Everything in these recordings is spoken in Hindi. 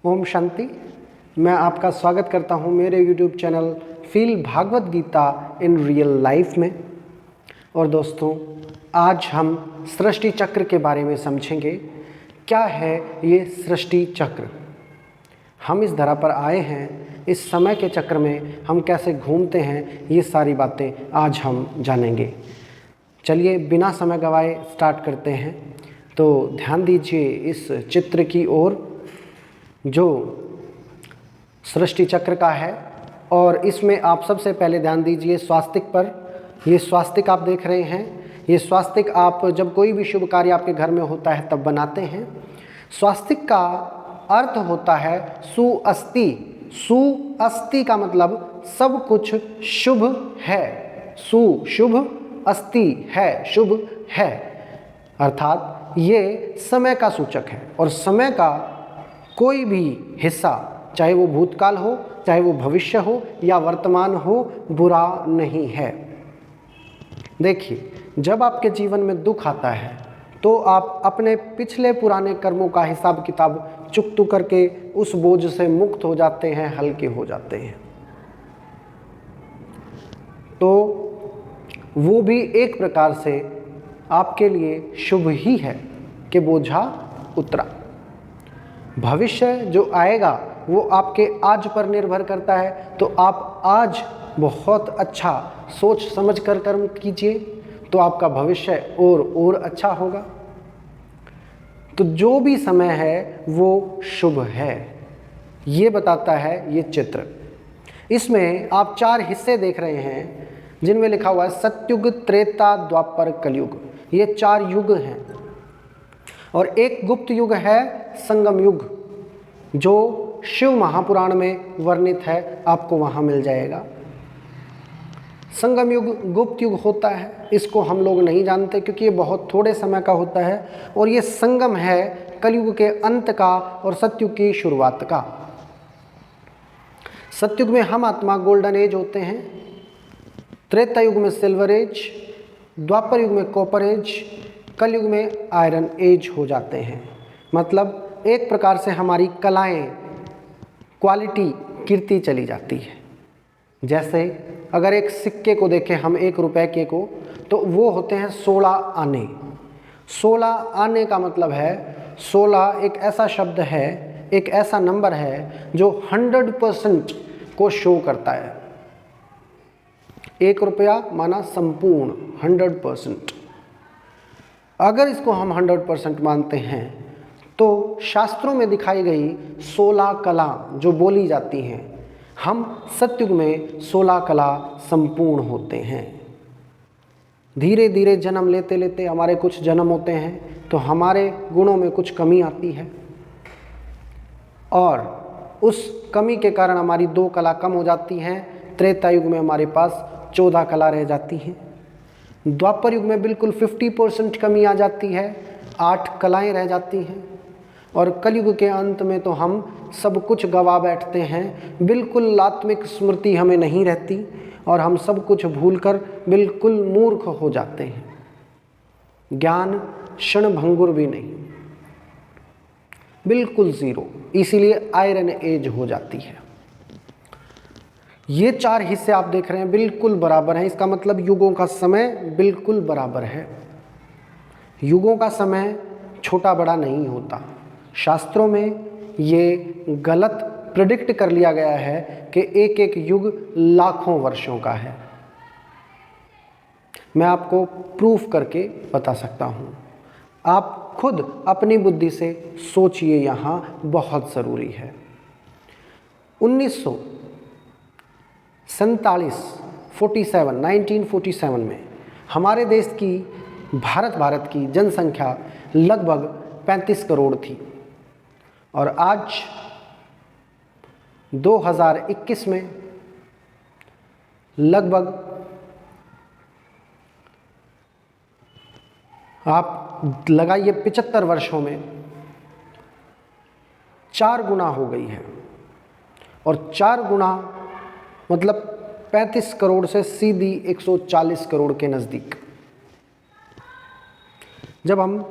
ओम शांति। मैं आपका स्वागत करता हूं मेरे YouTube channel feel Bhagwat Gita in real life में। और दोस्तों, आज हम सृष्टि चक्र के बारे में समझेंगे। क्या है ये सृष्टि चक्र? हम इस धरा पर आए हैं, इस समय के चक्र में हम कैसे घूमते हैं, ये सारी बातें आज हम जानेंगे। चलिए बिना समय गवाए स्टार्ट करते हैं। तो ध्यान दीजिए इस चित्र की ओर जो सृष्टि चक्र का है, और इसमें आप सबसे पहले ध्यान दीजिए स्वास्तिक पर। ये स्वास्तिक आप देख रहे हैं, ये स्वास्तिक आप जब कोई भी शुभ कार्य आपके घर में होता है तब बनाते हैं। स्वास्तिक का अर्थ होता है सुअस्ति। सुअस्ति का मतलब सब कुछ शुभ है। सु शुभ, अस्ति है शुभ है, अर्थात ये समय का सूचक है। और समय का कोई भी हिस्सा, चाहे वो भूतकाल हो, चाहे वो भविष्य हो या वर्तमान हो, बुरा नहीं है। देखिए, जब आपके जीवन में दुख आता है तो आप अपने पिछले पुराने कर्मों का हिसाब किताब चुकतू करके उस बोझ से मुक्त हो जाते हैं, हल्के हो जाते हैं। तो वो भी एक प्रकार से आपके लिए शुभ ही है कि बोझा उतरा। भविष्य जो आएगा वो आपके आज पर निर्भर करता है। तो आप आज बहुत अच्छा सोच समझ कर कर्म कीजिए तो आपका भविष्य और अच्छा होगा। तो जो भी समय है वो शुभ है, ये बताता है ये चित्र। इसमें आप 4 हिस्से देख रहे हैं जिनमें लिखा हुआ है सतयुग, त्रेता, द्वापर, कलयुग। ये 4 युग हैं। और एक गुप्त युग है संगम युग, जो शिव महापुराण में वर्णित है, आपको वहाँ मिल जाएगा। संगम युग गुप्त युग होता है, इसको हम लोग नहीं जानते क्योंकि ये बहुत थोड़े समय का होता है। और ये संगम है कलयुग के अंत का और सतयुग की शुरुआत का। सतयुग में हम आत्मा गोल्डन एज होते हैं, त्रेता युग में सिल्वर एज, द्वापर युग में कॉपर एज, कलयुग में आयरन एज हो जाते हैं। मतलब एक प्रकार से हमारी कलाएं, क्वालिटी गिरती चली जाती है। जैसे अगर एक सिक्के को देखें हम, 1 रुपए के को, तो वो होते हैं 16 आने। 16 आने का मतलब है 16 एक ऐसा शब्द है, एक ऐसा नंबर है जो 100% को शो करता है। 1 रुपया माना संपूर्ण 100%। अगर इसको हम 100% मानते हैं तो शास्त्रों में दिखाई गई 16 कला जो बोली जाती हैं, हम सतयुग में 16 कला संपूर्ण होते हैं। धीरे धीरे जन्म लेते लेते हमारे कुछ जन्म होते हैं तो हमारे गुणों में कुछ कमी आती है, और उस कमी के कारण हमारी 2 कला कम हो जाती हैं। त्रेता युग में हमारे पास 14 कला रह जाती हैं। द्वापर युग में बिल्कुल 50% कमी आ जाती है, 8 कलाएं रह जाती हैं। और कलयुग के अंत में तो हम सब कुछ गवा बैठते हैं, बिल्कुल आत्मिक स्मृति हमें नहीं रहती और हम सब कुछ भूलकर बिल्कुल मूर्ख हो जाते हैं। ज्ञान क्षण भंगुर भी नहीं, बिल्कुल ज़ीरो। इसीलिए आयरन एज हो जाती है। ये 4 हिस्से आप देख रहे हैं बिल्कुल बराबर हैं। इसका मतलब युगों का समय बिल्कुल बराबर है। युगों का समय छोटा बड़ा नहीं होता। शास्त्रों में ये गलत प्रेडिक्ट कर लिया गया है कि एक एक युग लाखों वर्षों का है। मैं आपको प्रूफ करके बता सकता हूँ, आप खुद अपनी बुद्धि से सोचिए, यहाँ बहुत ज़रूरी है। 1947 में हमारे देश की भारत की जनसंख्या लगभग 35 करोड़ थी, और आज 2021 में लगभग आप लगाइए 75 वर्षों में 4 गुना हो गई है। और 4 गुना मतलब 35 करोड़ से सीधी 140 करोड़ के नज़दीक। जब हम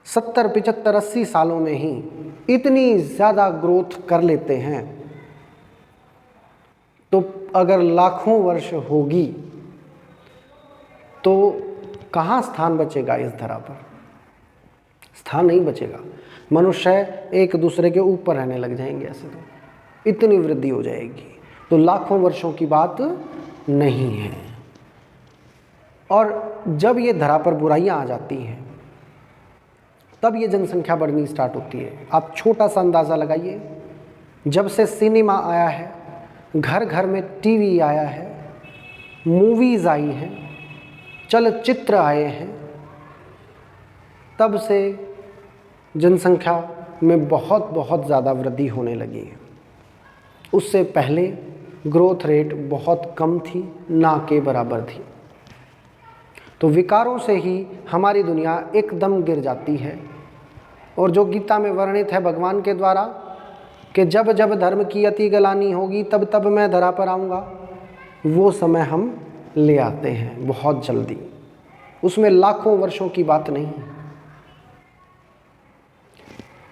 70, 75, 80 सालों में ही इतनी ज़्यादा ग्रोथ कर लेते हैं, तो अगर लाखों वर्ष होगी तो कहाँ स्थान बचेगा इस धरा पर? स्थान नहीं बचेगा। मनुष्य एक दूसरे के ऊपर रहने लग जाएंगे, ऐसे तो इतनी वृद्धि हो जाएगी। तो लाखों वर्षों की बात नहीं है। और जब ये धरा पर बुराइयां आ जाती हैं तब ये जनसंख्या बढ़नी स्टार्ट होती है। आप छोटा सा अंदाज़ा लगाइए, जब से सिनेमा आया है, घर घर में टीवी आया है, मूवीज़ आई हैं, चलचित्र आए हैं, तब से जनसंख्या में बहुत बहुत ज़्यादा वृद्धि होने लगी है। उससे पहले ग्रोथ रेट बहुत कम थी, ना के बराबर थी। तो विकारों से ही हमारी दुनिया एकदम गिर जाती है। और जो गीता में वर्णित है भगवान के द्वारा कि जब जब धर्म की अति गलानी होगी तब तब मैं धरा पर आऊँगा, वो समय हम ले आते हैं बहुत जल्दी। उसमें लाखों वर्षों की बात नहीं है।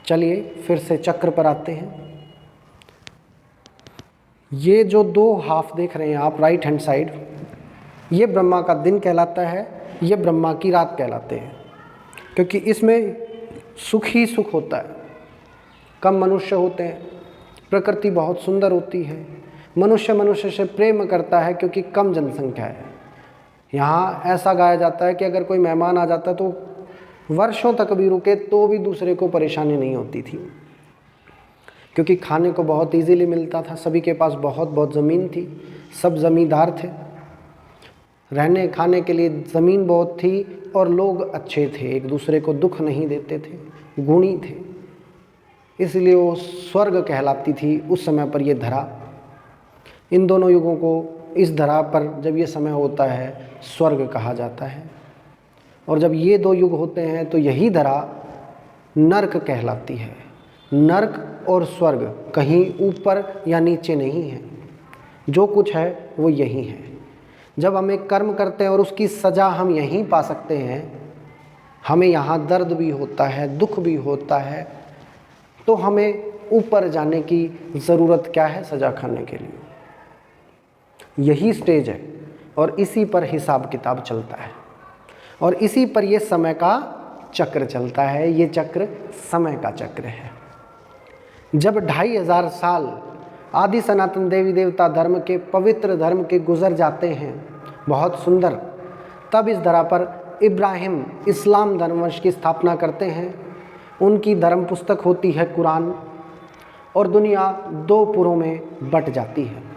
चलिए फिर से चक्र पर आते हैं। ये जो दो हाफ देख रहे हैं आप राइट हैंड साइड, ये ब्रह्मा का दिन कहलाता है, ये ब्रह्मा की रात कहलाते हैं, क्योंकि इसमें सुख ही सुख होता है। कम मनुष्य होते हैं, प्रकृति बहुत सुंदर होती है, मनुष्य मनुष्य से प्रेम करता है क्योंकि कम जनसंख्या है। यहाँ ऐसा गाया जाता है कि अगर कोई मेहमान आ जाता तो वर्षों तक भी रुके तो भी दूसरे को परेशानी नहीं होती थी, क्योंकि खाने को बहुत इजीली मिलता था, सभी के पास बहुत बहुत ज़मीन थी, सब ज़मींदार थे, रहने खाने के लिए ज़मीन बहुत थी और लोग अच्छे थे, एक दूसरे को दुख नहीं देते थे, गुणी थे, इसलिए वो स्वर्ग कहलाती थी उस समय पर ये धरा। इन दोनों युगों को इस धरा पर जब ये समय होता है स्वर्ग कहा जाता है, और जब ये दो युग होते हैं तो यही धरा नर्क कहलाती है। नर्क और स्वर्ग कहीं ऊपर या नीचे नहीं है, जो कुछ है वो यही है। जब हम एक कर्म करते हैं और उसकी सज़ा हम यहीं पा सकते हैं, हमें यहाँ दर्द भी होता है, दुख भी होता है, तो हमें ऊपर जाने की ज़रूरत क्या है सज़ा खाने के लिए? यही स्टेज है और इसी पर हिसाब किताब चलता है और इसी पर ये समय का चक्र चलता है। ये चक्र समय का चक्र है। जब 2500 साल आदि सनातन देवी देवता धर्म के पवित्र धर्म के गुजर जाते हैं, बहुत सुंदर, तब इस धरा पर इब्राहिम इस्लाम धर्मवंश की स्थापना करते हैं। उनकी धर्म पुस्तक होती है कुरान, और दुनिया दो पुरों में बट जाती है।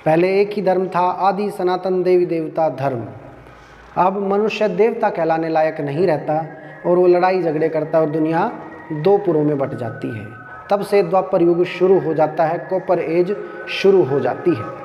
पहले एक ही धर्म था, आदि सनातन देवी देवता धर्म। अब मनुष्य देवता कहलाने लायक नहीं रहता और वो लड़ाई झगड़े करता है और दुनिया दो पुरों में बट जाती है। तब से द्वापर युग शुरू हो जाता है, कॉपर एज शुरू हो जाती है।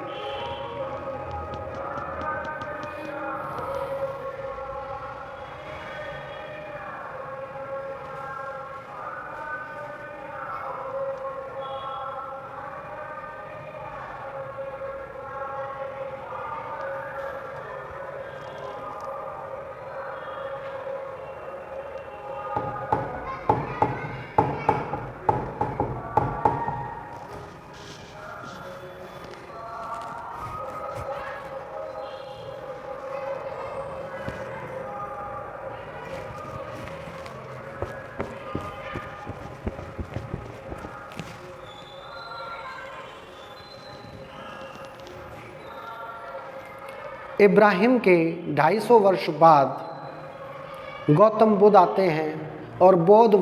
इब्राहिम के 250 वर्ष बाद गौतम बुद्ध आते हैं और बौद्ध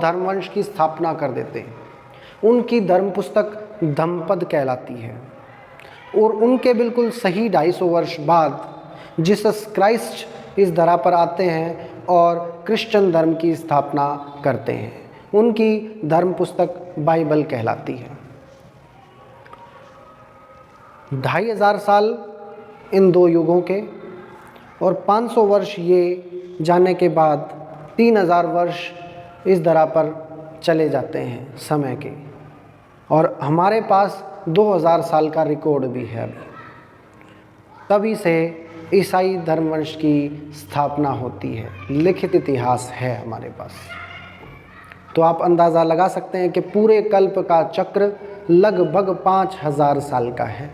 धर्मवंश की स्थापना कर देते हैं। उनकी धर्म पुस्तक धम्मपद कहलाती है। और उनके बिल्कुल सही 250 वर्ष बाद जीसस क्राइस्ट इस धरा पर आते हैं और क्रिश्चियन धर्म की स्थापना करते हैं। उनकी धर्म पुस्तक बाइबल कहलाती है। 2500 साल इन दो युगों के, और 500 वर्ष ये जाने के बाद 3000 वर्ष इस धरा पर चले जाते हैं समय के, और हमारे पास 2000 साल का रिकॉर्ड भी है अभी। तभी से ईसाई धर्मवंश की स्थापना होती है, लिखित इतिहास है हमारे पास। तो आप अंदाज़ा लगा सकते हैं कि पूरे कल्प का चक्र लगभग 5000 साल का है।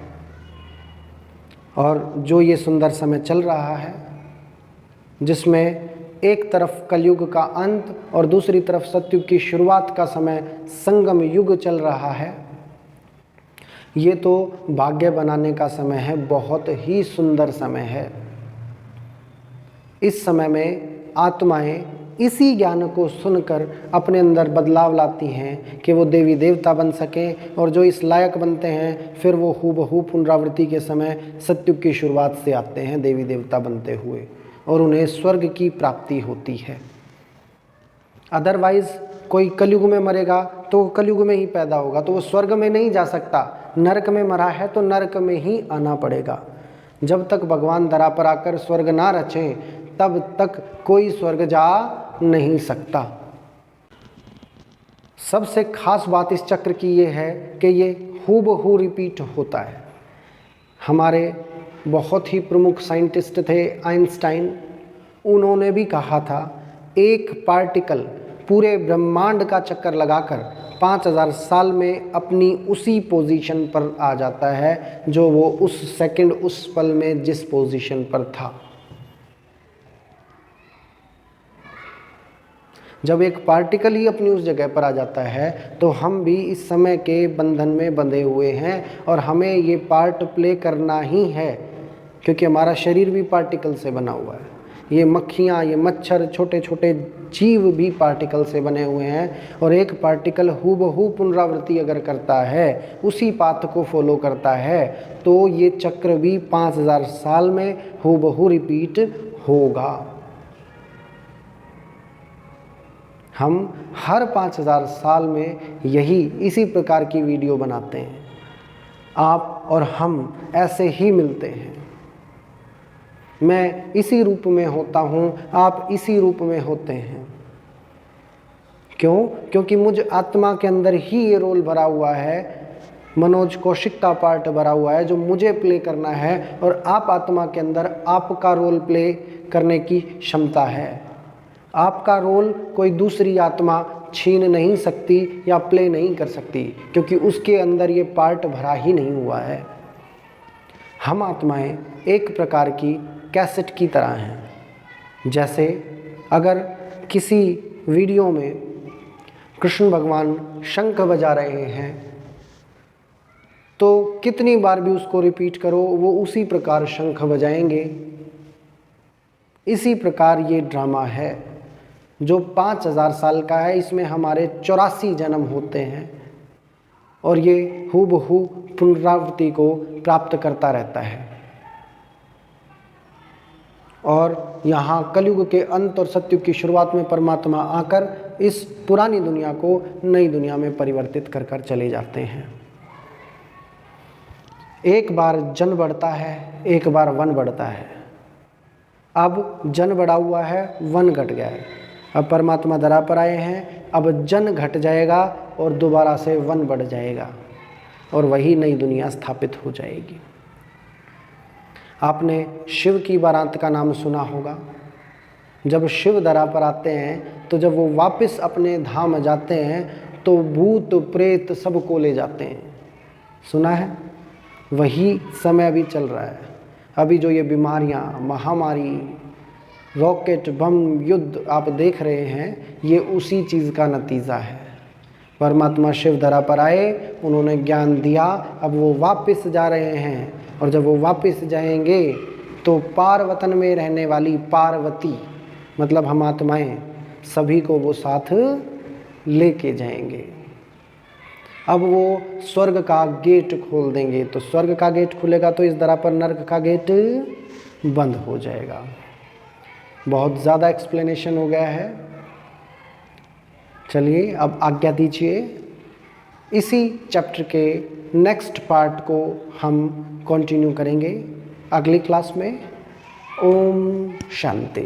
और जो ये सुंदर समय चल रहा है, जिसमें एक तरफ कलयुग का अंत और दूसरी तरफ सतयुग की शुरुआत का समय संगम युग चल रहा है, ये तो भाग्य बनाने का समय है, बहुत ही सुंदर समय है। इस समय में आत्माएं इसी ज्ञान को सुनकर अपने अंदर बदलाव लाती हैं कि वो देवी देवता बन सकें, और जो इस लायक बनते हैं फिर वो हूबहू पुनरावृत्ति के समय सतयुग की शुरुआत से आते हैं देवी देवता बनते हुए, और उन्हें स्वर्ग की प्राप्ति होती है। अदरवाइज़ कोई कलयुग में मरेगा तो कलयुग में ही पैदा होगा, तो वो स्वर्ग में नहीं जा सकता। नरक में मरा है तो नरक में ही आना पड़ेगा। जब तक भगवान धरा पर आकर स्वर्ग ना रचें तब तक कोई स्वर्ग जा नहीं सकता। सबसे खास बात इस चक्र की ये है कि ये हूबहू रिपीट होता है। हमारे बहुत ही प्रमुख साइंटिस्ट थे आइंस्टाइन, उन्होंने भी कहा था एक पार्टिकल पूरे ब्रह्मांड का चक्कर लगाकर 5000 साल में अपनी उसी पोजीशन पर आ जाता है जो वो उस सेकंड उस पल में जिस पोजीशन पर था। जब एक पार्टिकल ही अपनी उस जगह पर आ जाता है तो हम भी इस समय के बंधन में बंधे हुए हैं और हमें ये पार्ट प्ले करना ही है, क्योंकि हमारा शरीर भी पार्टिकल से बना हुआ है। ये मक्खियाँ, ये मच्छर, छोटे छोटे जीव भी पार्टिकल से बने हुए हैं, और एक पार्टिकल हूबहू पुनरावृत्ति अगर करता है, उसी पाथ को फॉलो करता है, तो ये चक्र भी 5000 साल में हूबहू रिपीट होगा। हम हर 5000 साल में इसी प्रकार की वीडियो बनाते हैं। आप और हम ऐसे ही मिलते हैं। मैं इसी रूप में होता हूँ, आप इसी रूप में होते हैं। क्यों? क्योंकि मुझ आत्मा के अंदर ही ये रोल भरा हुआ है, मनोज कौशिक का पार्ट भरा हुआ है जो मुझे प्ले करना है, और आप आत्मा के अंदर आपका रोल प्ले करने की क्षमता है। आपका रोल कोई दूसरी आत्मा छीन नहीं सकती या प्ले नहीं कर सकती, क्योंकि उसके अंदर ये पार्ट भरा ही नहीं हुआ है। हम आत्माएं एक प्रकार की कैसेट की तरह हैं। जैसे अगर किसी वीडियो में कृष्ण भगवान शंख बजा रहे हैं तो कितनी बार भी उसको रिपीट करो वो उसी प्रकार शंख बजाएंगे। इसी प्रकार ये ड्रामा है जो 5000 साल का है। इसमें हमारे 84 जन्म होते हैं और ये हूबहू पुनरावृत्ति को प्राप्त करता रहता है। और यहाँ कलयुग के अंत और सतयुग की शुरुआत में परमात्मा आकर इस पुरानी दुनिया को नई दुनिया में परिवर्तित कर कर चले जाते हैं। एक बार जन बढ़ता है, एक बार वन बढ़ता है। अब जन बढ़ा हुआ है, वन घट गया है। अब परमात्मा धरा पर आए हैं, अब जन घट जाएगा और दोबारा से वन बढ़ जाएगा और वही नई दुनिया स्थापित हो जाएगी। आपने शिव की बारात का नाम सुना होगा। जब शिव धरा पर आते हैं तो जब वो वापस अपने धाम जाते हैं तो भूत प्रेत सबको ले जाते हैं। सुना है? वही समय अभी चल रहा है। अभी जो ये बीमारियां, महामारी, रॉकेट, बम, युद्ध आप देख रहे हैं, ये उसी चीज़ का नतीजा है। परमात्मा शिव धरा पर आए, उन्होंने ज्ञान दिया, अब वो वापस जा रहे हैं। और जब वो वापस जाएंगे तो पार्वतन में रहने वाली पार्वती, मतलब हम आत्माएं, सभी को वो साथ लेके जाएंगे। अब वो स्वर्ग का गेट खोल देंगे, तो स्वर्ग का गेट खुलेगा तो इस धरा पर नर्क का गेट बंद हो जाएगा। बहुत ज़्यादा एक्सप्लेनेशन हो गया है। चलिए अब आज्ञा दीजिए, इसी चैप्टर के नेक्स्ट पार्ट को हम कंटिन्यू करेंगे अगली क्लास में। ओम शांति।